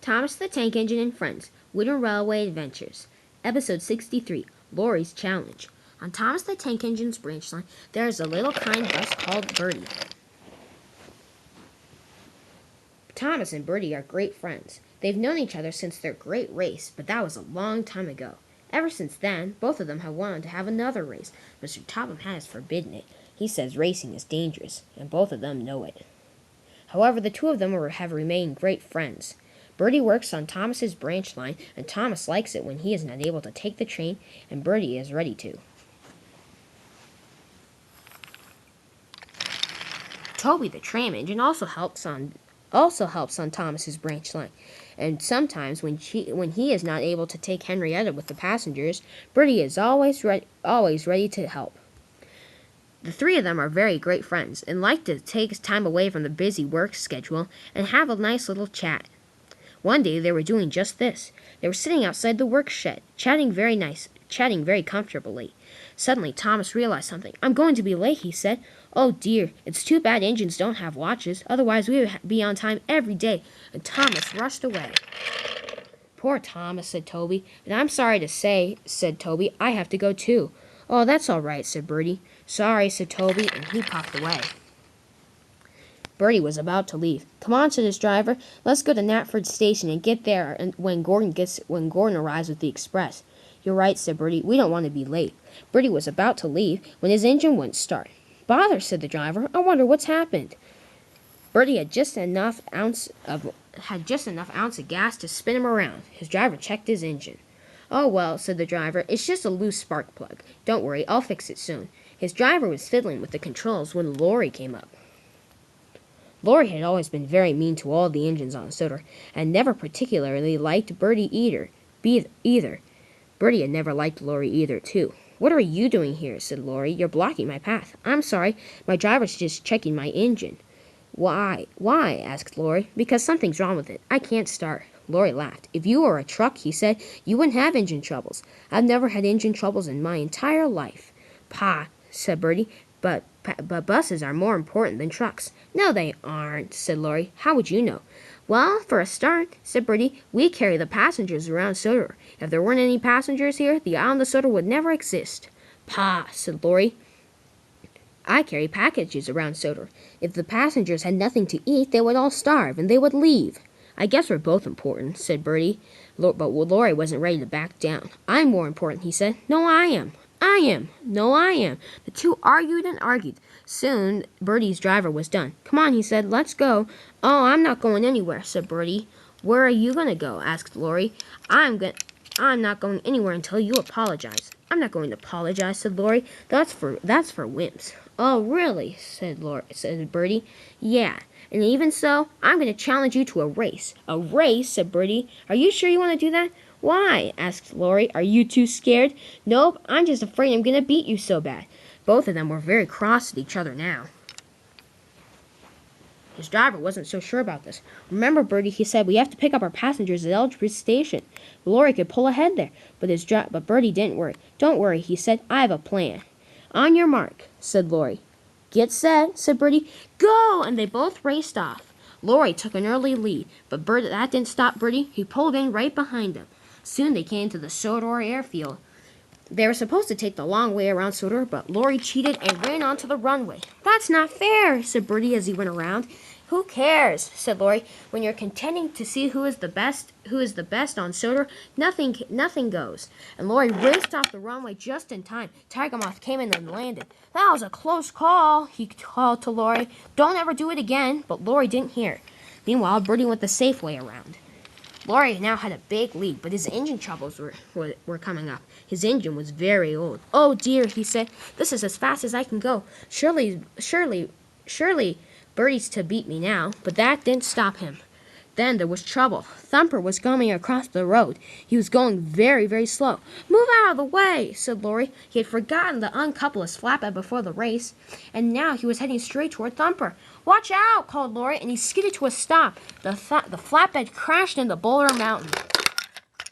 Thomas the Tank Engine and Friends, Wooden Railway Adventures, Episode 63, Lorry's Challenge. On Thomas the Tank Engine's branch line, there is a little kind bus called Bertie. Thomas and Bertie are great friends. They've known each other since their great race, but that was a long time ago. Ever since then, both of them have wanted to have another race. Mr. Topham has forbidden it. He says racing is dangerous, and both of them know it. However, the two of them have remained great friends. Bertie works on Thomas's branch line, and Thomas likes it when he is not able to take the train, and Bertie is ready to. Toby the tram engine also helps on Thomas's branch line, and sometimes when he is not able to take Henrietta with the passengers, Bertie is always ready to help. The three of them are very great friends and like to take time away from the busy work schedule and have a nice little chat. One day they were doing just this. They were sitting outside the work shed, chatting very comfortably. Suddenly Thomas realized something. "I'm going to be late," he said. "Oh dear, it's too bad engines don't have watches, otherwise we would be on time every day," and Thomas rushed away. "Poor Thomas," said Toby. "And I'm sorry to say," said Toby, "I have to go too." "Oh, that's all right," said Bertie. "Sorry," said Toby, and he puffed away. Bertie was about to leave. "Come on," said his driver. "Let's go to Knapford Station and get there when Gordon arrives with the express." "You're right," said Bertie. "We don't want to be late." Bertie was about to leave when his engine wouldn't start. "Bother," said the driver. "I wonder what's happened." Bertie had just enough ounce of gas to spin him around. His driver checked his engine. "Oh well," said the driver. "It's just a loose spark plug. Don't worry, I'll fix it soon." His driver was fiddling with the controls when Lorry came up. Lorry had always been very mean to all the engines on Soder, and never particularly liked Bertie either. Bertie had never liked Lorry either, too. "What are you doing here?" said Lorry. "You're blocking my path." "I'm sorry. My driver's just checking my engine." Why?" asked Lorry. "Because something's wrong with it. I can't start." Lorry laughed. "If you were a truck," he said, "you wouldn't have engine troubles. I've never had engine troubles in my entire life." "Pah," said Bertie. But buses are more important than trucks." "No, they aren't," said Lorry. "How would you know?" "Well, for a start," said Bertie, "we carry the passengers around Soder. If there weren't any passengers here, the island of Soder would never exist." "Pah," said Lorry. "I carry packages around Soder. If the passengers had nothing to eat, they would all starve, and they would leave." "I guess we're both important," said Bertie. But Lorry wasn't ready to back down. "I'm more important," he said. "No, I am." "I am." "No, I am." The two argued and argued. Soon Bertie's driver was done. "Come on," he said. "Let's go." "Oh, I'm not going anywhere," said Bertie. "Where are you going to go?" asked Lorry. I'm not going anywhere until you apologize." "I'm not going to apologize," said Lorry. That's for wimps." "Oh, really?" said Bertie. "Yeah. And even so, I'm going to challenge you to a race." "A race?" said Bertie. "Are you sure you want to do that?" "Why?" asked Lorry. "Are you too scared?" "Nope, I'm just afraid I'm going to beat you so bad." Both of them were very cross at each other now. His driver wasn't so sure about this. "Remember, Bertie," he said, "we have to pick up our passengers at Eldridge Station." Lorry could pull ahead there, but Bertie didn't worry. "Don't worry," he said. "I have a plan." "On your mark," said Lorry. "Get set," said Bertie. "Go!" And they both raced off. Lorry took an early lead, but that didn't stop Bertie. He pulled in right behind him. Soon they came to the Sodor airfield. They were supposed to take the long way around Sodor, but Lorry cheated and ran onto the runway. "That's not fair," said Bertie as he went around. "Who cares?" said Lorry. "When you're contending to see who is the best on Sodor, nothing goes." And Lorry raced off the runway just in time. Tiger Moth came in and landed. "That was a close call," he called to Lorry. "Don't ever do it again." But Lorry didn't hear. Meanwhile, Bertie went the safe way around. Lorry now had a big lead, but his engine troubles were coming up. His engine was very old. "Oh dear," he said. "This is as fast as I can go. Surely Bertie's to beat me now." But that didn't stop him. Then there was trouble. Thumper was coming across the road. He was going very, very slow. "Move out of the way," said Lorry. He had forgotten to uncouple his flatbed before the race, and now he was heading straight toward Thumper. "Watch out," called Lorry, and he skidded to a stop. The flatbed crashed into Boulder Mountain,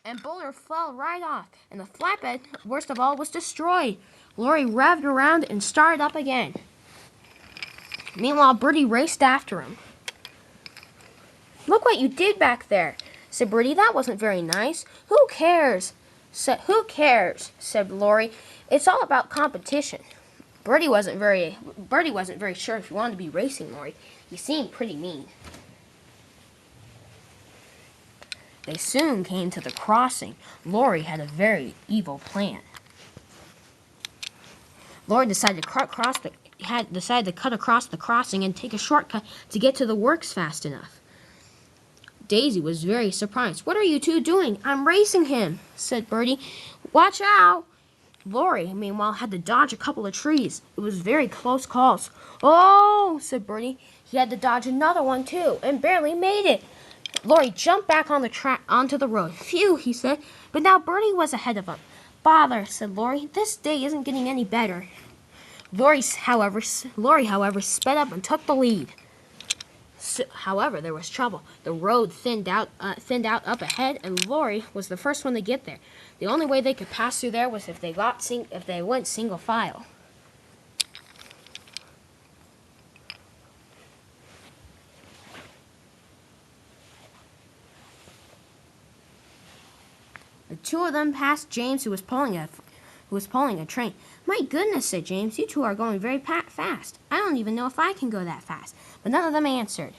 and Boulder fell right off, and the flatbed, worst of all, was destroyed. Lorry revved around and started up again. Meanwhile, Bertie raced after him. "Look what you did back there," said Bertie. That wasn't very nice. Who cares? Who cares? Said Lorry. It's all about competition. Bertie wasn't very sure if he wanted to be racing Lorry. He seemed pretty mean. They soon came to the crossing. Lorry had a very evil plan. Lorry decided to cut across the crossing and take a shortcut to get to the works fast enough. Daisy was very surprised. "What are you two doing?" "I'm racing him," said Bertie. "Watch out." Lorry, meanwhile, had to dodge a couple of trees. It was very close calls. "Oh," said Bertie. He had to dodge another one, too, and barely made it. Lorry jumped back on the track onto the road. "Phew," he said, but now Bertie was ahead of him. "Bother," said Lorry. "This day isn't getting any better." Lorry, however, sped up and took the lead. However, there was trouble. The road thinned out up ahead, and Lorry was the first one to get there. The only way they could pass through there was if they went single file. The two of them passed James, who was pulling a train. "My goodness," said James, "you two are going very fast. I don't even know if I can go that fast." But none of them answered.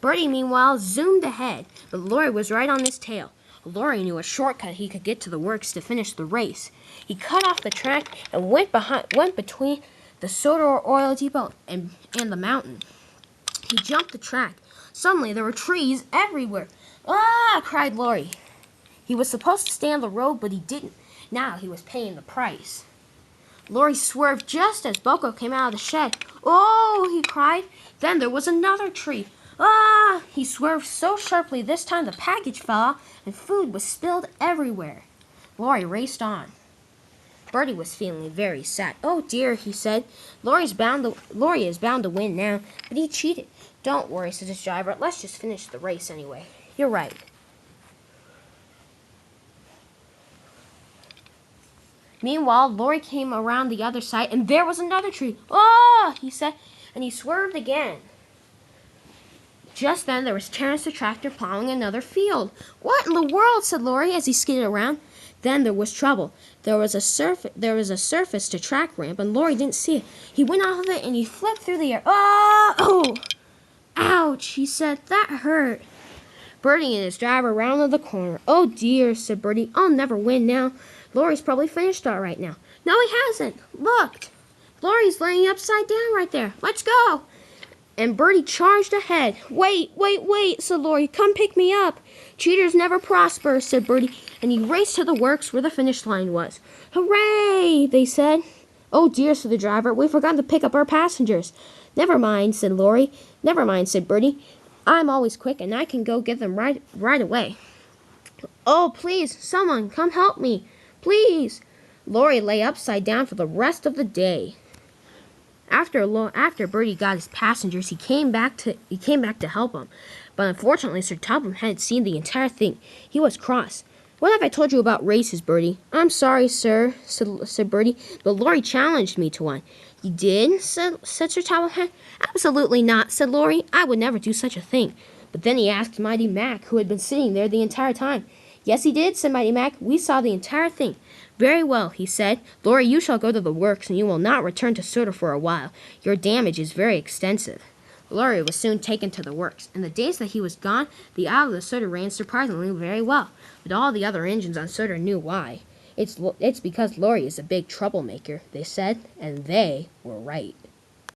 Bertie, meanwhile, zoomed ahead, but Lorry was right on his tail. Lorry knew a shortcut he could get to the works to finish the race. He cut off the track and went between the soda oil depot and the mountain. He jumped the track. Suddenly, there were trees everywhere. "Ah!" cried Lorry. He was supposed to stay on the road, but he didn't. Now he was paying the price. Lorry swerved just as Boko came out of the shed. "Oh!" he cried. Then there was another tree. "Ah!" He swerved so sharply this time the package fell off and food was spilled everywhere. Lorry raced on. Bertie was feeling very sad. "Oh dear," he said. Lorry is bound to win now, but he cheated." "Don't worry," said his driver. "Let's just finish the race anyway." "You're right." Meanwhile, Lorry came around the other side, and there was another tree. "Oh!" he said, and he swerved again. Just then, there was Terrence the tractor plowing another field. "What in the world?" said Lorry as he skidded around. Then there was trouble. There was a surface to track ramp, and Lorry didn't see it. He went off of it, and he flipped through the air. "Oh! Ouch!" he said. "That hurt." Bertie and his driver rounded the corner. "Oh dear," said Bertie. "I'll never win now. Lorry's probably finished all right now." "No, he hasn't. Look! Lorry's laying upside down right there. Let's go!" And Bertie charged ahead. Wait, said Lorry. "Come pick me up." "Cheaters never prosper," said Bertie, and he raced to the works where the finish line was. "Hooray!" they said. "Oh dear," said the driver. "We forgot to pick up our passengers." "Never mind," said Lorry. "Never mind," said Bertie. "I'm always quick, and I can go get them right away." "Oh, please, someone, come help me. Please." Lorry lay upside down for the rest of the day. After Bertie got his passengers, he came back to help him. But unfortunately, Sir Topham hadn't seen the entire thing. He was cross. "What have I told you about races, Bertie?" "I'm sorry, sir," said Bertie, "but Lorry challenged me to one." "You did?" said Sir Topham. "Absolutely not," said Lorry. "I would never do such a thing." But then he asked Mighty Mac, who had been sitting there the entire time. "Yes, he did," said Mighty Mac. "We saw the entire thing." "Very well," he said. "Lorry, you shall go to the works, and you will not return to Soda for a while. Your damage is very extensive." Lorry was soon taken to the works. In the days that he was gone, the aisle of the Soda ran surprisingly very well. But all the other engines on Soda knew why. It's because Lorry is a big troublemaker," they said, and they were right.